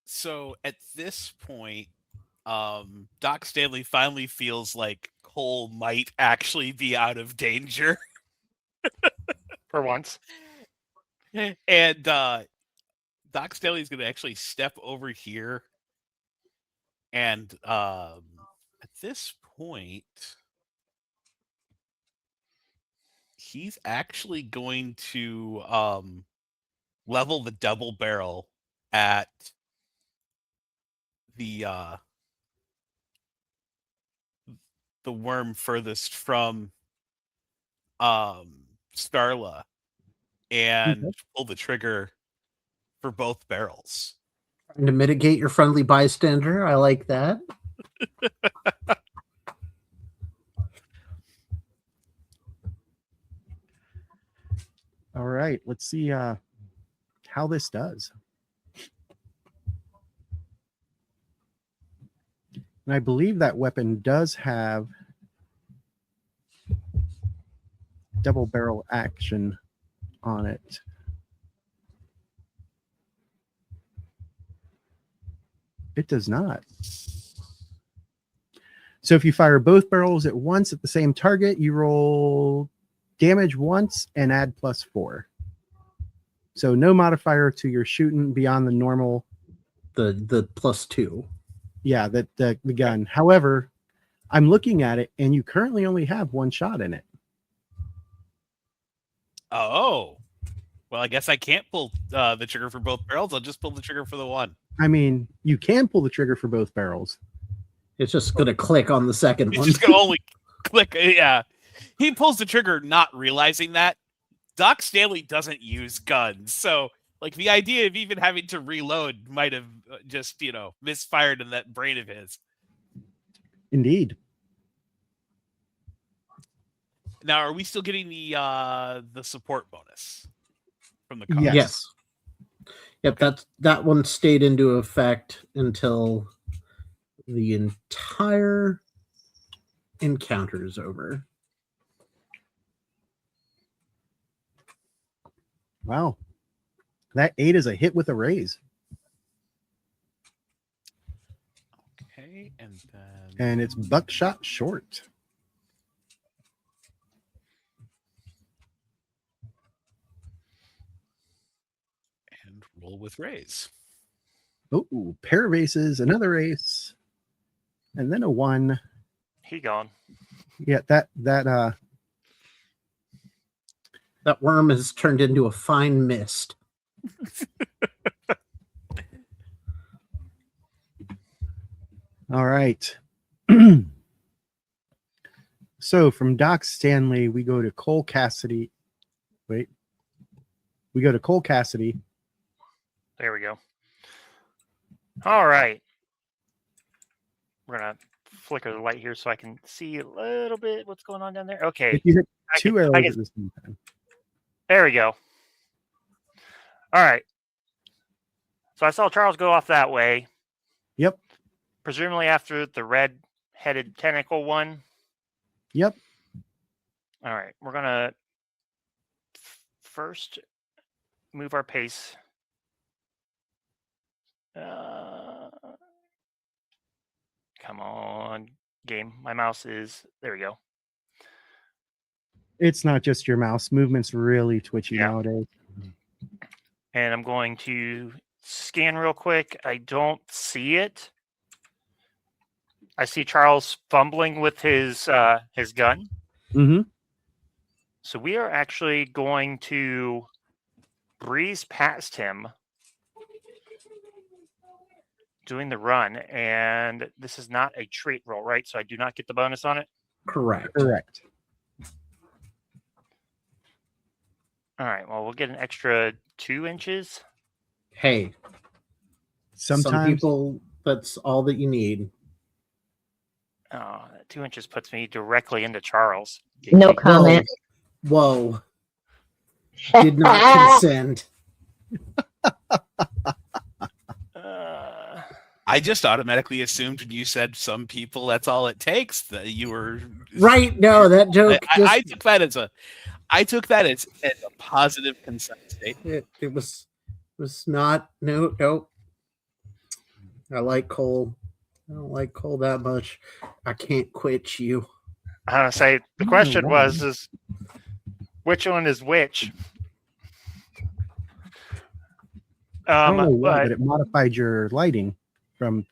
So at this point, Doc Stanley finally feels like Cole might actually be out of danger. For once. And Doc Stanley is going to actually step over here. And at this point, he's actually going to level the double barrel at the worm furthest from Starla and pull the trigger for both barrels. Trying to mitigate your friendly bystander. I like that. All right, let's see how this does. And I believe that weapon does have double barrel action on it. It does not. So if you fire both barrels at once at the same target, you roll damage once and add +4. So no modifier to your shooting beyond the normal. The +2. Yeah, the gun. However, I'm looking at it and you currently only have one shot in it. Oh, well, I guess I can't pull the trigger for both barrels. I'll just pull the trigger for the one. I mean, you can pull the trigger for both barrels. It's just going to click on the second It's one. just going to only click. Yeah. He pulls the trigger not realizing that. Doc Stanley doesn't use guns. So, like, the idea of even having to reload might have just, misfired in that brain of his. Indeed. Now, are we still getting the support bonus from the cards? Yes. Yep, that one stayed into effect until the entire encounter is over. Wow. That 8 is a hit with a raise. Okay, and then... And it's buckshot short. And roll with raise. Oh, pair of aces, another ace, and then a 1. He gone. Yeah, that worm has turned into a fine mist. all right. So from Doc Stanley, we go to Cole Cassidy. Wait. We go to Cole Cassidy. There we go. All right. We're going to flicker the light here so I can see a little bit what's going on down there. Okay. If you hit I two can- arrows I can- at the same time. There we go. All right. So I saw Charles go off that way. Yep. Presumably after the red-headed tentacle one. Yep. All right. We're going to first move our pace. Come on, game. My mouse is... There we go. It's not just your mouse. Movement's really twitchy Yeah. nowadays. And I'm going to scan real quick. I don't see it. I see Charles fumbling with his gun. Mm-hmm. So we are actually going to breeze past him doing the run. And this is not a trait roll, right? So I do not get the bonus on it. Correct. Correct. All right. Well, we'll get an extra 2 inches. Hey, some Sometimes people, that's all that you need. Oh, that 2 inches puts me directly into Charles. No comment. Whoa. Did not consent. I just automatically assumed when you said some people, that's all it takes, that you were Right? No, that joke. I took that as a positive consent statement. It was not. Nope. I like Cole. I don't like Cole that much. I can't quit you. I want to say the question is which one is which? I don't know why, but it modified your lighting from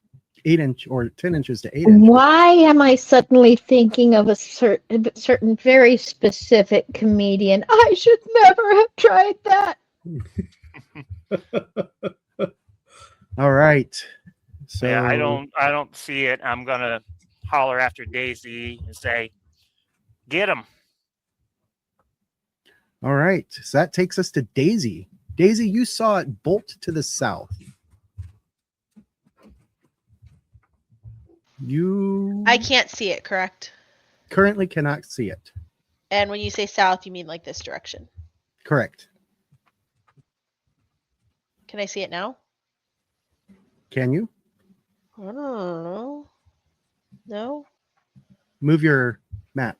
8-inch or 10 inches to 8-inch. Why am I suddenly thinking of a certain very specific comedian? I should never have tried that. All right. So yeah, I don't see it. I'm gonna holler after Daisy and say, "Get him!" All right. So that takes us to Daisy. Daisy, you saw it bolt to the south. I can't see it, correct? Currently cannot see it. And when you say south, you mean like this direction. Correct. Can I see it now? Can you? I don't know. No? Move your map.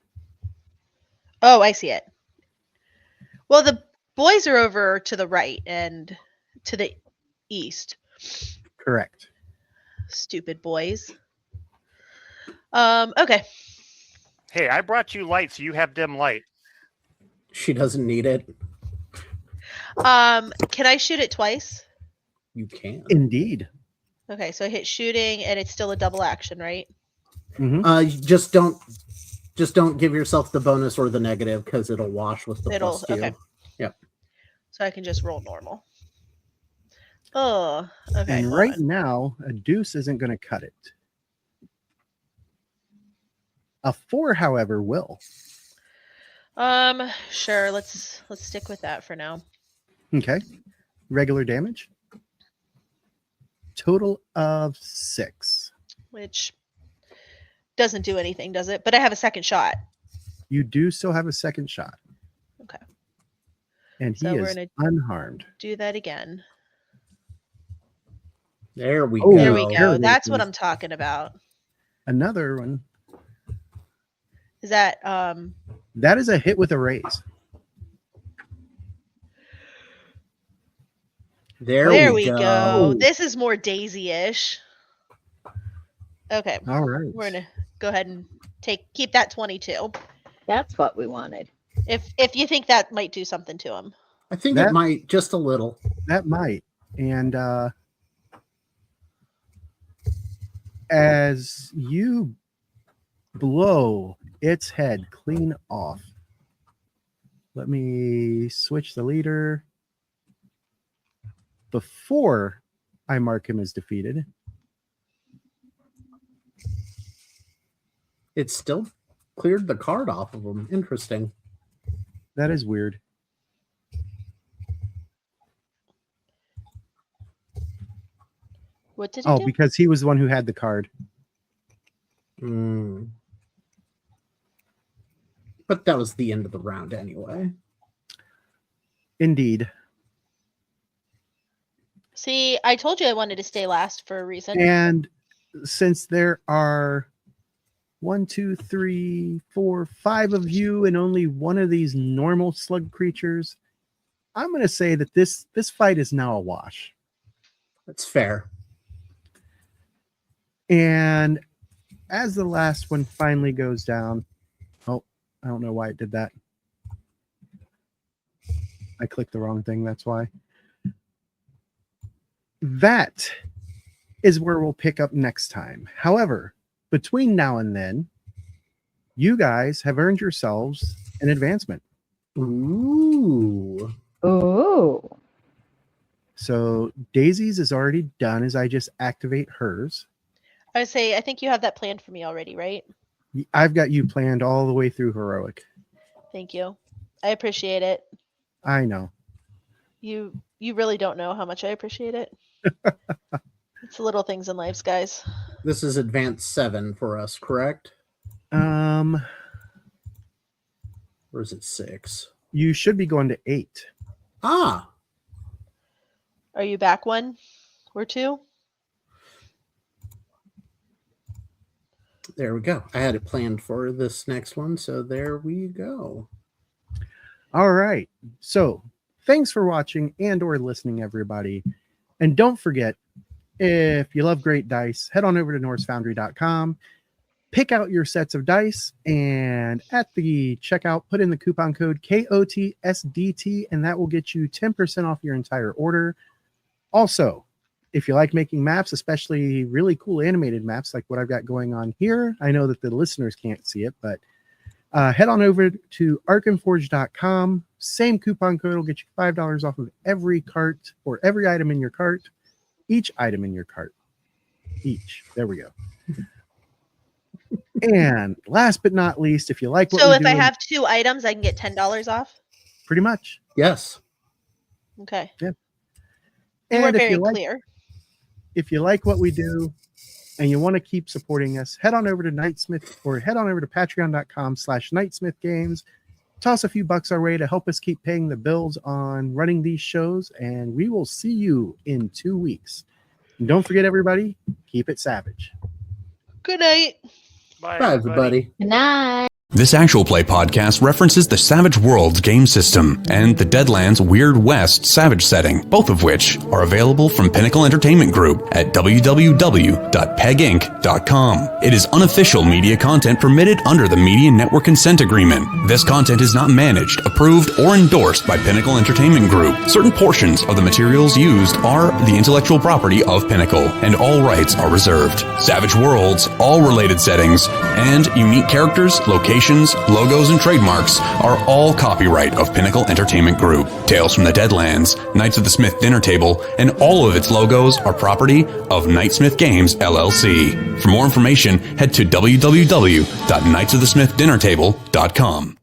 Oh, I see it. Well, the boys are over to the right and to the east. Correct. Stupid boys. Okay. Hey, I brought you light, so you have dim light. She doesn't need it. Can I shoot it twice? You can. Indeed. Okay, so I hit shooting and it's still a double action, right? Mm-hmm. Just don't give yourself the bonus or the negative because it'll wash with the plus 2. Okay. Yep. So I can just roll normal. Oh, okay. And hold right on. now, a deuce isn't going to cut it. A 4, however, will. Sure. Let's stick with that for now. Okay. Regular damage. Total of 6. Which doesn't do anything, does it? But I have a second shot. You do still have a second shot. Okay. And he So we're is gonna unharmed. do that again. There we Oh, go. There we There go. it That's is. what I'm talking about. Another one. Is that That is a hit with a raise. There we go. go. This is more Daisy-ish. Okay. All right. We're gonna go ahead and keep that 22. That's what we wanted. If you think that might do something to him. I think That- it might just a little. That might. And as you blow its head clean off, let me switch the leader before I mark him as defeated. It's still cleared the card off of him. Interesting. That is weird. What did he Oh, do? because he was the one who had the card. Mm. But that was the end of the round anyway. Indeed. See, I told you I wanted to stay last for a reason. And since there are 1, 2, 3, 4, 5 of you and only one of these normal slug creatures, I'm going to say that this fight is now a wash. That's fair. And as the last one finally goes down, oh, I don't know why it did that. I clicked the wrong thing, that's why. That is where we'll pick up next time. However, between now and then, you guys have earned yourselves an advancement. Ooh. Ooh. So Daisy's is already done as I just activate hers. I would say, I think you have that planned for me already, right? I've got you planned all the way through heroic. Thank you. I appreciate it. I know. You really don't know how much I appreciate it. It's the little things in life, guys. This is advanced 7 for us, correct? Or is it 6? You should be going to 8. Ah. Are you back 1 or 2? There we go. I had it planned for this next one, so there we go. All right. So thanks for watching and or listening, everybody. And don't forget, if you love great dice, head on over to norsefoundry.com, pick out your sets of dice, and at the checkout, put in the coupon code KOTSDT, and that will get you 10% off your entire order. Also, if you like making maps, especially really cool animated maps like what I've got going on here, I know that the listeners can't see it, but head on over to arkhamforge.com. Same coupon code will get you $5 off of every cart or every item in your cart. Each item in your cart. Each. There we go. And last but not least, if you like what So we're if I doing, have 2 items, I can get $10 off? pretty much. Yes. Okay. Yeah. You were And very clear. if you like what we do and you want to keep supporting us, head on over to Nightsmith or head on over to patreon.com/nightsmithgames. Toss a few bucks our way to help us keep paying the bills on running these shows, and we will see you in 2 weeks. And don't forget, everybody, keep it savage. Good night. Bye, Bye, everybody. Good night. This actual play podcast references the Savage Worlds game system and the Deadlands Weird West Savage setting, both of which are available from Pinnacle Entertainment Group at www.peginc.com. It is unofficial media content permitted under the Media Network Consent Agreement. This content is not managed, approved, or endorsed by Pinnacle Entertainment Group. Certain portions of the materials used are the intellectual property of Pinnacle, and all rights are reserved. Savage Worlds, all related settings, and unique characters, locations, logos, and trademarks are all copyright of Pinnacle Entertainment Group. Tales from the Deadlands, Knights of the Smith Dinner Table, and all of its logos are property of Knightsmith Games, LLC. For more information, head to www.knightsofthesmithdinnertable.com.